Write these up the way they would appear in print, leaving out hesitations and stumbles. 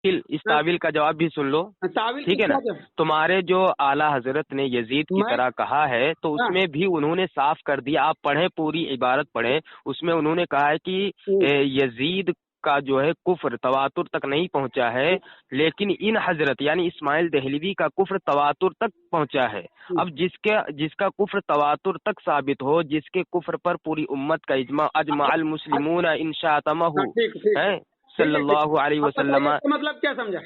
اس تعویل کا جواب بھی سن لو، ٹھیک ہے نا؟ تمہارے جو اعلیٰ حضرت نے یزید کی طرح کہا ہے تو اس میں بھی انہوں نے صاف کر دیا، آپ پڑھیں پوری عبارت پڑھیں، اس میں انہوں نے کہا ہے کہ یزید کا جو ہے کفر تواتر تک نہیں پہنچا ہے، لیکن ان حضرت یعنی اسماعیل دہلوی کا کفر تواتر تک پہنچا ہے۔ اب جس کا کفر تواتر تک ثابت ہو، جس کے کفر پر پوری امت کا اجماع المسلمون ان شاءتمہ ہے صلی اللہ علیہ وسلم، مطلب کیا سمجھا؟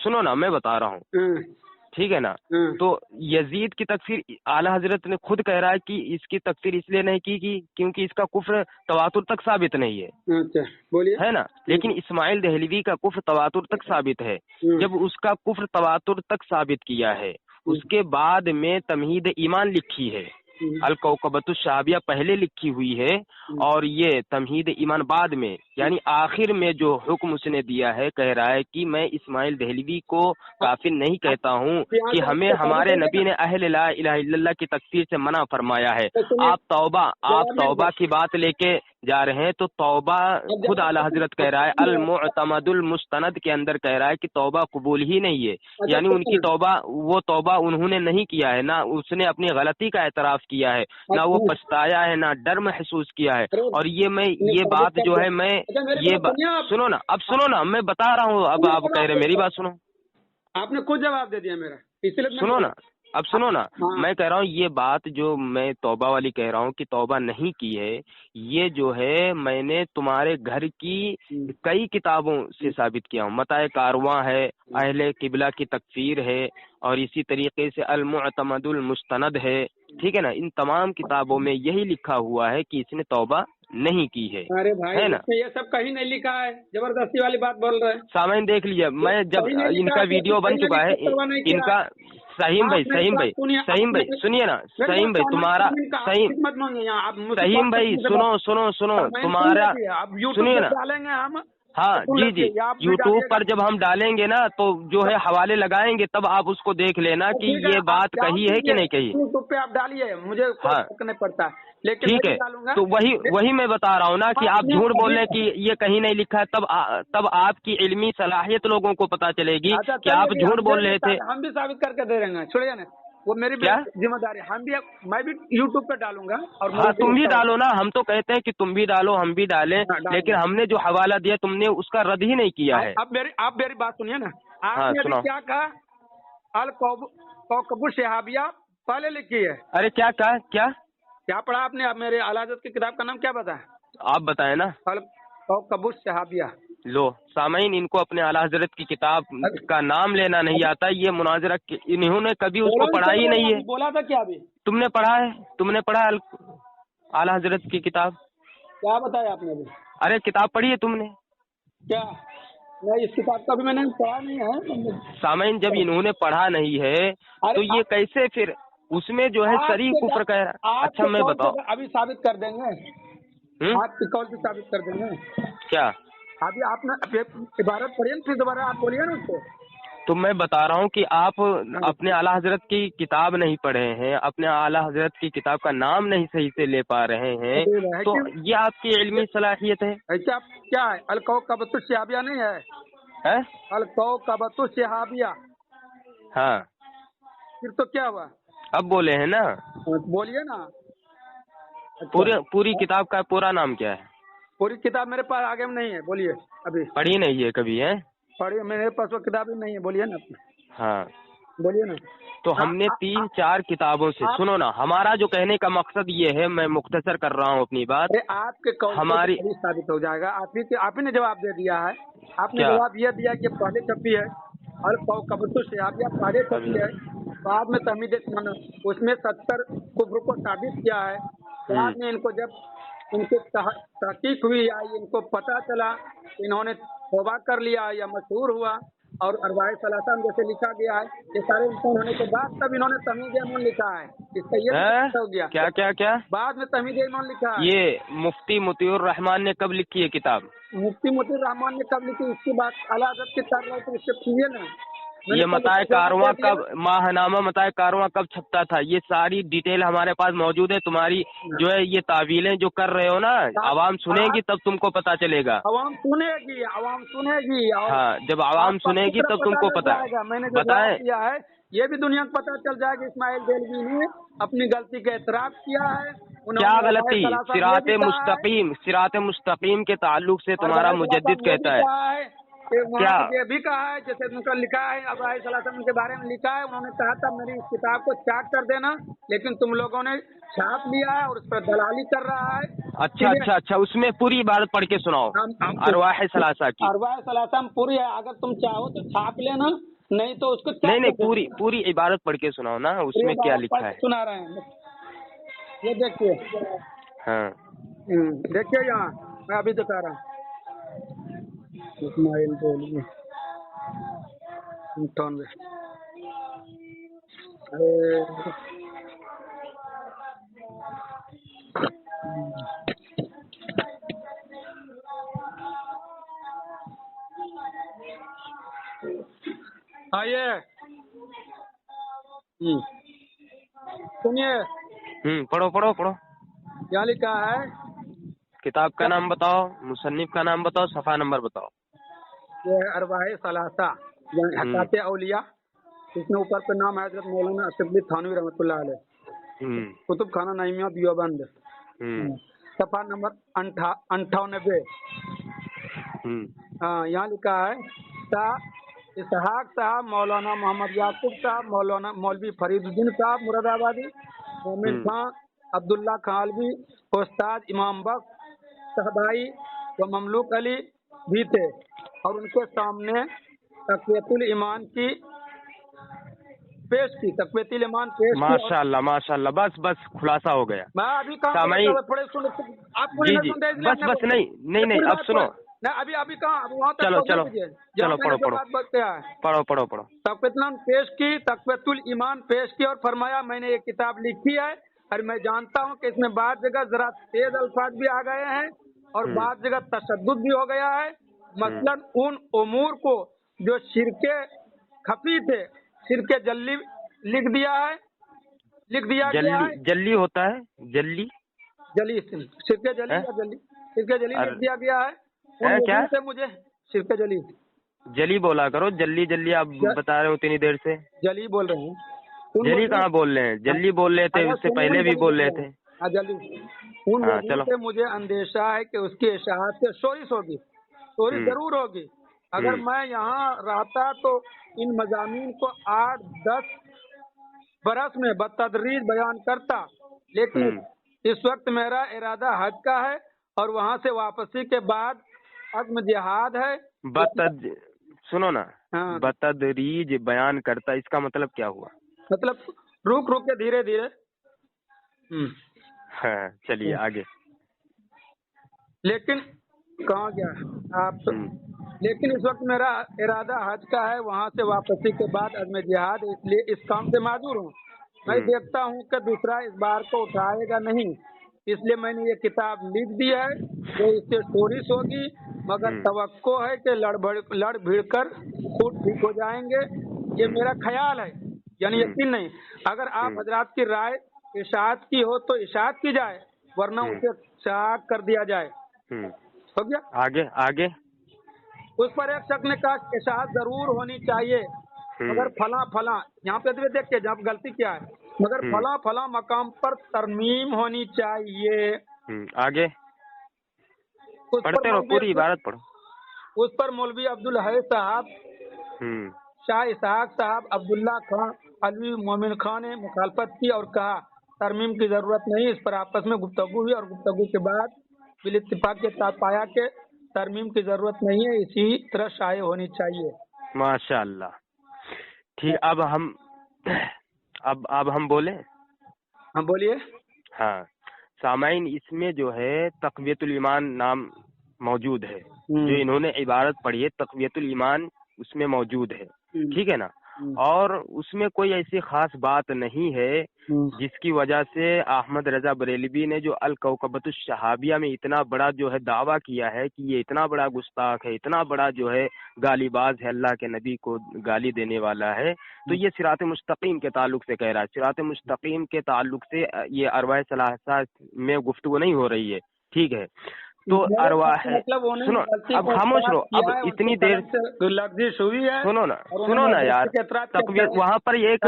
سنو نا میں بتا رہا ہوں، ٹھیک ہے نا؟ تو یزید کی تکفیر اعلیٰ حضرت نے خود کہہ رہا ہے کہ اس کی تکفیر اس لیے نہیں کی کیونکہ اس کا کفر تواتر تک ثابت نہیں ہے، بولیے، ہے نا؟ لیکن اسماعیل دہلوی کا کفر تواتر تک ثابت ہے۔ جب اس کا کفر تواتر تک ثابت کیا ہے، اس کے بعد میں تمہید ایمان لکھی ہے، الکوکبۃ الشہابیہ پہلے لکھی ہوئی ہے، اور یہ تمہید ایمان بعد میں، یعنی آخر میں جو حکم اس نے دیا ہے، کہہ رہا ہے کہ میں اسماعیل دہلوی کو کافر نہیں کہتا ہوں، کہ ہمیں ہمارے نبی نے اہل لا الہ الا اللہ کی تکفیر سے منع فرمایا ہے۔ آپ توبہ کی بات لے کے جا رہے ہیں، تو توبہ خود اعلیٰ حضرت کہہ رہا ہے، المعتمد المستند کے اندر کہہ رہا ہے کہ توبہ قبول ہی نہیں ہے، یعنی ان کی وہ توبہ انہوں نے نہیں کیا ہے، نہ اس نے اپنی غلطی کا اعتراف کیا ہے، نہ وہ پچھتایا ہے، نہ ڈر محسوس کیا ہے۔ اور یہ بات جو ہے سنو نا، اب سنو نا، میں بتا رہا ہوں، اب آپ کہہ رہے میری بات سنو، آپ نے خود جواب دے دیا میرا، اس لیے سنو نا، اب سنو نا، میں کہہ رہا ہوں یہ بات جو میں توبہ والی کہہ رہا ہوں کہ توبہ نہیں کی ہے، یہ جو ہے میں نے تمہارے گھر کی کئی کتابوں سے ثابت کیا ہوں، متاع کارواں ہے، اہل قبلہ کی تکفیر ہے، اور اسی طریقے سے المعتمد المستند ہے، ٹھیک ہے نا؟ ان تمام کتابوں میں یہی لکھا ہوا ہے کہ اس نے توبہ نہیں کی ہے، ارے بھائی ہے نا؟ یہ سب کہیں نہیں لکھا ہے، زبردستی والی بات بول رہے ہیں۔ سامعین دیکھ لیجیے، میں جب ان کا ویڈیو بن چکا ہے، ان کا سہیم بھائی سنیے نا، سہیم بھائی تمہارا سہیم بھائی سنو تمہارا سنیے نا، ڈالیں گے ہم، ہاں جی یوٹیوب پر جب ہم ڈالیں گے نا تو جو ہے حوالے لگائیں گے، تب آپ اس کو دیکھ لینا کہ یہ بات کہی ہے کہ نہیں کہی۔ یوٹیوب پہ آپ ڈالیے، مجھے فرق نہیں پڑتا، لیکن ٹھیک ہے، تو وہی میں بتا رہا ہوں نا کہ آپ جھوٹ بول رہے ہیں کہ یہ کہیں نہیں لکھا ہے، تب آپ کی علمی صلاحیت لوگوں کو پتا چلے گی کہ آپ جھوٹ بول رہے تھے۔ ہم بھی ثابت کر کے دے رہے ہیں، چھوڑیے نا، وہ میری ذمہ داری، میں بھی یوٹیوب پہ ڈالوں گا، اور ہاں تم بھی ڈالو نا، ہم تو کہتے ہیں کہ تم بھی ڈالو، ہم بھی ڈالیں، لیکن ہم نے جو حوالہ دیا تم نے اس کا رد ہی نہیں کیا ہے۔ آپ میری بات سنیے نا، آپ نے ابھی کیا کہا؟ الکوکب الشہابیہ پہلے لکھی ہے۔ ارے کیا پڑھا آپ نے؟ میرے اعلیٰ حضرت کی کتاب کا نام کیا بتایا؟ آپ بتائیں نا۔ الکوکب الشہابیہ۔ لو سامعین، ان کو اپنے اعلیٰ حضرت کی کتاب کا نام لینا نہیں آتا، یہ مناظرہ انہوں نے کبھی اس کو پڑھا ہی نہیں ہے۔ بولا تھا کیا ابھی؟ تم نے پڑھا ہے؟ تم نے پڑھا اعلیٰ حضرت کی کتاب؟ کیا بتایا آپ نے ابھی؟ ارے کتاب پڑھی ہے تم نے کیا؟ نہیں، اس کتاب کا بھی میں نے پڑھا نہیں ہے۔ سامعین، جب انہوں نے پڑھا نہیں ہے تو یہ کیسے پھر اس میں جو ہے صریح کفر کہہ رہا؟ اچھا میں بتاؤ، ابھی ثابت کر دیں گے، آپ کی قول سے ثابت کر دیں گے۔ کیا؟ ابھی آپ نے عبارت پڑھی نا، پھر دوبارہ آپ بولیے نا اس کو۔ تو میں بتا رہا ہوں کہ آپ اپنے اعلیٰ حضرت کی کتاب نہیں پڑھے ہیں، اپنے اعلیٰ حضرت کی کتاب کا نام نہیں صحیح سے لے پا رہے ہیں، تو یہ آپ کی علمی صلاحیت ہے؟ ایسا کیا ہے؟ الکوکبۃ الشہابیہ نہیں ہے؟ الکوکبۃ الشہابیہ، ہاں، پھر تو کیا ہوا؟ اب بولے ہیں نا، بولیے نا۔ پوری کتاب کا پورا نام کیا ہے؟ پوری کتاب میرے پاس آگے میں نہیں ہے، بولیے۔ ابھی پڑھی نہیں ہے کبھی؟ ہے پڑھی، میرے پاس وہ کتاب ہی نہیں ہے، بولیے نا۔ ہاں بولیے نا۔ تو ہم نے 3-4 کتابوں سے، سنو نا، ہمارا جو کہنے کا مقصد یہ ہے، میں مختصر کر رہا ہوں اپنی بات، آپ کے قول ہماری ثابت ہو جائے گا، آپ ہی نے جواب دے دیا ہے۔ آپ نے جواب یہ دیا کہ پہلے چھپی ہے الکوکبۃ الشہابیہ، پہلے چھپی ہے، بعد میں تمہید اس میں 70 کفر کو ثابت کیا ہے، بعد میں ان کو جب ان کی تحقیق ہوئی یا ان کو پتہ چلا، انہوں نے توبہ کر لیا یا مشہور ہوا، اور اربعہ ثلاثہ میں جیسے لکھا گیا ہے، یہ سارے انسان ہونے کے بعد تب انہوں نے تمہید ایمان لکھا ہے۔ اس کا یہ ہو گیا کیا بعد میں تمہید ایمان لکھا ہے۔ یہ مفتی مطیع الرحمان نے کب لکھی ہے کتاب؟ مفتی مطیع الرحمان نے کب لکھی؟ اس کی بات اعلیٰ حضرت کی طرف ہے، تو اس سے پوچھیے نا۔ یہ متاع کارواں کب ماہنامہ متاع کارواں کب چھپتا تھا، یہ ساری ڈیٹیل ہمارے پاس موجود ہے. تمہاری جو ہے یہ تعویلیں جو کر رہے ہو نا، عوام سنے گی تب تم کو پتا چلے گا. عوام سنے گی. ہاں، جب عوام سنے گی تب تم کو پتا. میں نے جو بتائیں کیا ہے یہ بھی دنیا کو پتا چل جائے گا. اسماعیل دہلوی نے اپنی غلطی کا اعتراف کیا ہے. کیا غلطی؟ صراط مستقیم کے تعلق سے تمہارا مجدد کہتا ہے کیا یہ بھی کہا ہے، جیسے ان کا لکھا ہے ابراہیم صلی اللہ علیہ وسلم کے بارے میں لکھا ہے، انہوں نے کہا تھا میری اس کتاب کو چاٹ کر دینا، لیکن تم لوگوں نے چھاپ لیا ہے اور اس پر دلالی کر رہا ہے. اچھا اس میں پوری عبارت پڑھ کے سناؤ ارواح ثلاثہ کی. ارواح ثلاثہ میں پوری ہے، اگر تم چاہو تو چھاپ لینا، نہیں تو اس کو نہیں پوری عبارت پڑھ کے سناؤ نا، اس میں کیا لکھا ہے. سنا رہے ہیں، یہ دیکھیے. ہاں دیکھیے یہاں میں ابھی دکھا رہا ہوں. اسماعیل دہلوی 98. آئیے سنیے. پڑھو. کیا لکھا ہے؟ کتاب کا نام بتاؤ، مصنف کا نام بتاؤ، صفحہ نمبر بتاؤ. یہ ارواح ثلاثہ یعنی حقائق اولیاء، اس میں اوپر پہ نام ہے حضرت مولانا اسد علی تھانوی رحمۃ اللہ علیہ، کتب خانہ نعیمیہ دیوبند، صفحہ نمبر 98. ہاں یہاں لکھا ہے اسحاق صاحب، مولانا محمد یعقوب صاحب، مولانا مولوی فرید الدین صاحب مراد آبادی، مومن خان، عبداللہ خالوی، استاد امام بخش صحبائی و مملوک علی بھی تھے، اور ان کے سامنے تقویت الایمان پیش کی. ماشاء اللہ. بس خلاصہ ہو گیا. میں ابھی کہاں بس نہیں اب سنو. ابھی کہاں وہاں تک چلو پڑھو. تقویت الایمان پیش کی، تقویت الایمان پیش کی اور فرمایا میں نے یہ کتاب لکھی ہے اور میں جانتا ہوں کہ اس میں بعض جگہ ذرا تیز الفاظ بھی آ گئے ہیں اور بعض جگہ تشدد بھی ہو گیا ہے. مثلا ان امور کو جو شرک خفی تھے شرک جلی لکھ دیا گیا ہے. جلی ہوتا ہے جلی شرک جلی لکھ دیا گیا ہے. کیا سے مجھے شرک جلی بولا کرو، جلی آپ بتا رہے ہو اتنی دیر سے. جلی بول رہے ہیں. جلی کہاں بول رہے ہیں؟ جلی بول رہے تھے، اس سے پہلے بھی بول رہے تھے. چلو مجھے اندیشہ ہے کہ اس کی اشاعت سے چوری ضرور ہوگی. اگر میں یہاں رہتا تو ان مضامین کو 8-10 برس میں بتدریج بیان کرتا، لیکن اس وقت میرا ارادہ حج کا ہے اور وہاں سے واپسی کے بعد عزم جہاد ہے. سنو نا، بتدریج بیان کرتا، اس کا مطلب کیا ہوا؟ مطلب رک کے دھیرے دھیرے. ہاں چلیے آگے. لیکن کہاں گیا آپ؟ لیکن اس وقت میرا ارادہ حج کا ہے، وہاں سے واپسی کے بعد عزم جہاد، اس لیے اس کام سے معذور ہوں. میں دیکھتا ہوں کہ دوسرا اس بار کو اٹھائے گا نہیں، اس لیے میں نے یہ کتاب لکھ دی ہے جو اس سے ٹورس ہوگی، مگر توقع ہے کہ لڑ بھیڑ کر خود ٹھیک ہو جائیں گے. یہ میرا خیال ہے، یعنی یقین نہیں. اگر آپ حضرات کی رائے اشاعت کی ہو تو اشاعت کی جائے، ورنہ اسے چاک کر دیا جائے. ہو گیا. آگے اس پر ایک شخص نے کہا کہ اشاعت ضرور ہونی چاہیے، مگر فلاں یہاں پہ دیکھتے جب غلطی کیا ہے، مگر فلاں مقام پر ترمیم ہونی چاہیے. آگے پڑھتے رہو، پوری عبارت پڑھو. اس پر مولوی عبدالحی صاحب، شاہ اسحاق صاحب، عبداللہ خان، علوی مومن خان نے مخالفت کی اور کہا ترمیم کی ضرورت نہیں. اس پر آپس میں گفتگو ہوئی اور گفتگو کے بعد بالاتفاق کے ساتھ پایا کہ ترمیم کی ضرورت نہیں ہے، اسی طرح شائع ہونی چاہیے. ماشاء اللہ. ٹھیک، اب ہم بولیں. ہاں بولیے. ہاں سامعین، اس میں جو ہے تقویت الایمان نام موجود ہے، جو انہوں نے عبارت پڑھی ہے تقویت الایمان اس میں موجود ہے. ٹھیک ہے نا. اور اس میں کوئی ایسی خاص بات نہیں ہے جس کی وجہ سے احمد رضا بریلوی نے جو الکوکبۃ الشہابیہ میں اتنا بڑا جو ہے دعویٰ کیا ہے کہ یہ اتنا بڑا گستاخ ہے، اتنا بڑا جو ہے گالی باز ہے، اللہ کے نبی کو گالی دینے والا ہے، تو یہ صراط مستقیم کے تعلق سے کہہ رہا ہے۔ صراط مستقیم کے تعلق سے یہ ارواح ثلاثہ میں گفتگو نہیں ہو رہی ہے، ٹھیک ہے؟ تو ارواح سنو، اب خاموش رہو، اب اتنی دیر لفظش ہوئی ہے، سنو نا یار، وہاں پر ایک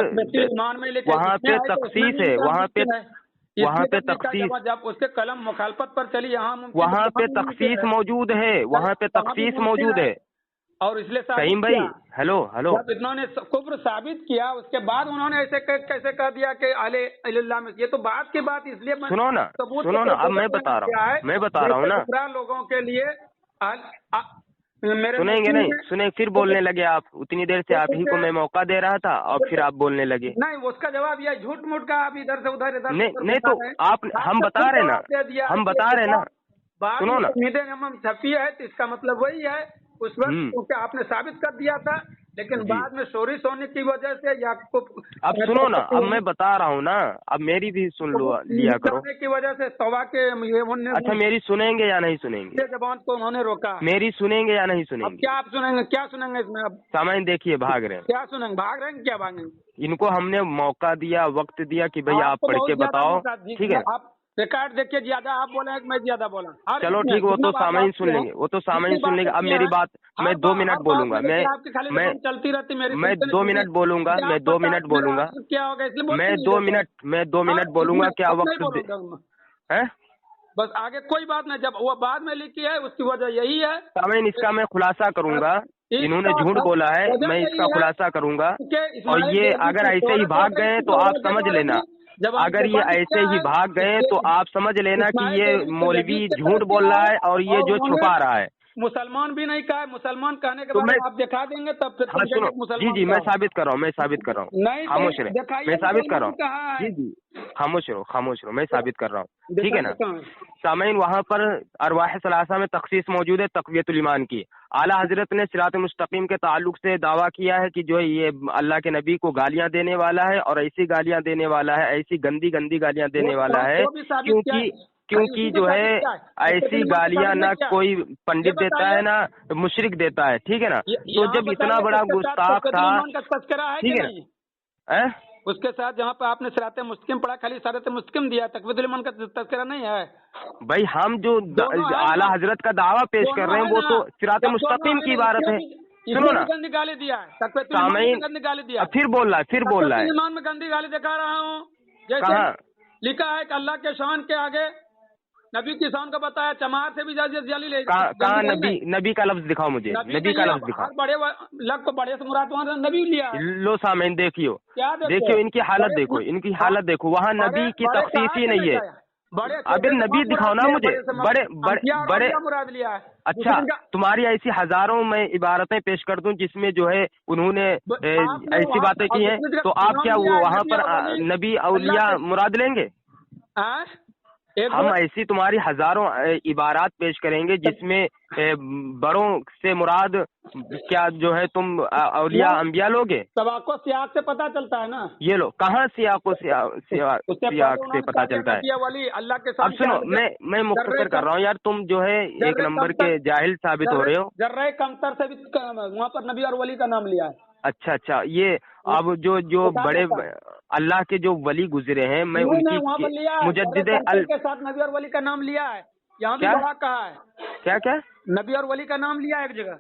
وہاں پہ تخصیص ہے، وہاں پہ تخصیص، جب اس کے قلم مخالفت پر چلی یہاں وہاں پہ تخصیص موجود ہے، وہاں پہ تخصیص موجود ہے، اور اس لیے فہیم بھائی ہیلو جب انہوں نے کفر ثابت کیا اس کے بعد انہوں نے ایسے کیسے کہہ دیا کہ علیہ اللہ میں، یہ تو بات کی بات، اس لیے سنو نا اب میں بتا رہا ہوں نا لوگوں کے لیے سنیں گے نہیں، سنیں پھر بولنے لگے آپ، اتنی دیر سے آپ ہی کو میں موقع دے رہا تھا اور پھر آپ بولنے لگے۔ نہیں، اس کا جواب یہ جھوٹ موٹ کا آپ ادھر سے ادھر نہیں تو آپ ہم بتا رہے نا سنو نا، چھپی ہے تو اس کا مطلب وہی ہے، اس وقت کیونکہ آپ نے ثابت کر دیا تھا، لیکن بعد میں شوری سونے کی وجہ سے یا اب سنو نا، اب میں بتا رہا ہوں نا، اب میری بھی سن لیا کرو کی وجہ سے توبہ کے اچھا میری سنیں گے یا نہیں سنیں گے؟ زبان کو انہوں نے روکا، میری سنیں گے یا نہیں سنیں گے؟ کیا آپ سنیں گے؟ کیا سنیں گے اس میں؟ اب سامعین دیکھیے بھاگ رہے ہیں، کیا سنیں گے؟ بھاگ رہے ہیں، کیا بھاگیں گے؟ ان کو ہم نے موقع دیا، وقت دیا کہ بھئی آپ پڑھ کے بتاؤ، ٹھیک ہے؟ آپ ریکارڈ دیکھیے، زیادہ آپ بولیں کہ میں زیادہ بولا، چلو ٹھیک، وہ تو سامعین سن لیں گے، وہ تو سامعین سن لیں گے۔ اب میری بات میں 2 منٹ بولوں گا، چلتی رہتی میری، میں 2 منٹ بولوں گا، میں 2 منٹ بولوں گا، کیا ہوگا؟ اس لیے میں 2 منٹ بولوں گا، کیا وقت ہے؟ بس آگے کوئی بات نہیں، جب وہ بعد میں لکھی ہے اس کی وجہ یہی ہے۔ سامعین اس کا میں خلاصہ کروں گا، انہوں نے جھوٹ بولا ہے، میں اس کا خلاصہ کروں گا، اور یہ اگر ایسے ہی بھاگ گئے تو آپ سمجھ لینا، اگر یہ ایسے ہی بھاگ گئے تو آپ سمجھ لینا کہ یہ مولوی جھوٹ بول رہا ہے اور یہ جو چھپا رہا ہے۔ مسلمان بھی نہیں کہا ہے، مسلمان کہنے کے بعد آپ دکھا دیں گے تب پھر سنو، جی میں ثابت کر رہا ہوں، خاموش رہے، میں ثابت کر رہا ہوں، جی خاموش رہو، میں ثابت کر رہا ہوں، ٹھیک ہے نا؟ سامعین وہاں پر ارواح ثلاثہ میں تخصیص موجود ہے تقویت الایمان کی۔ اعلیٰ حضرت نے صراط مستقیم کے تعلق سے دعویٰ کیا ہے کہ جو یہ اللہ کے نبی کو گالیاں دینے والا ہے، اور ایسی گالیاں دینے والا ہے، ایسی گندی گالیاں دینے والا ہے، کیونکہ جو ہے ایسی گالیاں نہ کوئی پنڈت دیتا ہے نہ مشرک دیتا ہے، ٹھیک ہے نا؟ تو جب اتنا بڑا گستاخ تھا، ٹھیک ہے نا؟ اس کے ساتھ جہاں پہ آپ نے صراط مستقیم پڑھا، خالی صراط مستقیم دیا، تقویت الایمان کا تذکرہ نہیں ہے۔ بھائی ہم جو اعلیٰ حضرت کا دعویٰ پیش کر رہے ہیں وہ تو صراط مستقیم کی عبارت ہے، سنو نا گندی گالی دیا ہے، سامعین گندی گالی دیا، پھر بول رہا ہے ایمان میں گندی گالی دکھا رہا ہوں، جیسے کہاں لکھا ہے کہ اللہ کے شان کے آگے نبی کی شان کو بتایا، چمار سے بھی جلیل ہے، کہاں نبی کا لفظ دکھاؤ مجھے، نبی کا لفظ دکھاؤ، بڑے لفظ کو بڑے سے مراد وہاں سے نبی لیا ہے۔ لو سامعین دیکھیو ان کی حالت دیکھو، وہاں نبی کی تخصیص ہی نہیں ہے، ابھی نبی دکھاؤ نا مجھے، بڑے مراد لیا ہے۔ اچھا تمہاری ایسی ہزاروں میں عبارتیں پیش کر دوں جس میں جو ہے انہوں نے ایسی باتیں کی ہیں، تو آپ کیا وہاں پر نبی اولیاء مراد لیں گے؟ ہم ایسی تمہاری ہزاروں عبارات پیش کریں گے جس میں بڑوں سے مراد کیا جو ہے تم اولیاء انبیاء لوگے؟ سباق و سیاق سے پتہ چلتا ہے نا، یہ لو کہاں سیاق سے پتہ چلتا ہے؟ اب سنو میں مختصر کر رہا ہوں یار، تم جو ہے 1 نمبر کے جاہل ثابت ہو رہے ہو۔ ذرہ کمتر سے بھی وہاں پر نبی اور ولی کا نام لیا ہے۔ اچھا یہ اب جو بڑے اللہ کے جو ولی گزرے ہیں، میں ان کی مجدد کے ساتھ نبی اور ولی کا نام لیا ہے، یہاں بھی بڑا کہا ہے، کیا نبی اور ولی کا نام لیا ہے ایک جگہ۔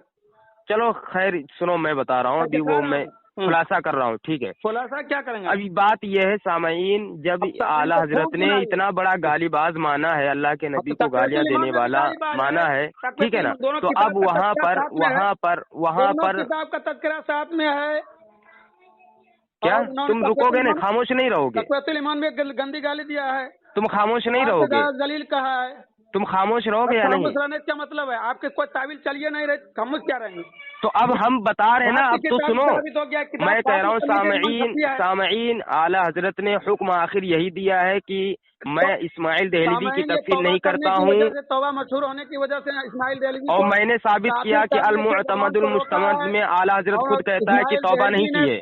چلو خیر سنو، میں بتا رہا ہوں، ابھی وہ میں خلاصہ کر رہا ہوں، ٹھیک ہے؟ خلاصہ کیا کریں گے؟ ابھی بات یہ ہے سامعین، جب اعلیٰ حضرت نے اتنا بڑا گالی باز مانا ہے، اللہ کے نبی کو گالیاں دینے والا مانا ہے، ٹھیک ہے نا؟ تو اب وہاں پر کتاب کا تذکرہ ساتھ میں ہے، کیا تم رکو گے نہیں؟ خاموش نہیں رہو گے؟ تقویت الایمان میں گندی گالی دیا ہے، تم خاموش نہیں رہو گے؟ ذلیل کہا ہے، تم خاموش رہو گے یا نہیں؟ خاموش رہنے کا مطلب ہے آپ کے کوئی تعویل چلیے نہیں رہے، خاموش کیا رہیں گے؟ تو اب ہم بتا رہے ہیں نا، اب تو سنو، میں کہہ رہا ہوں سامعین اعلیٰ حضرت نے حکم آخر یہی دیا ہے کہ میں اسماعیل دہلوی کی تفصیل نہیں کرتا ہوں، توبہ مشہور ہونے کی وجہ سے اسماعیل دہلوی، اور میں نے ثابت کیا کہ المعتمد المستمد میں اعلیٰ حضرت خود کہتا ہے کہ توبہ نہیں کی ہے۔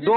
2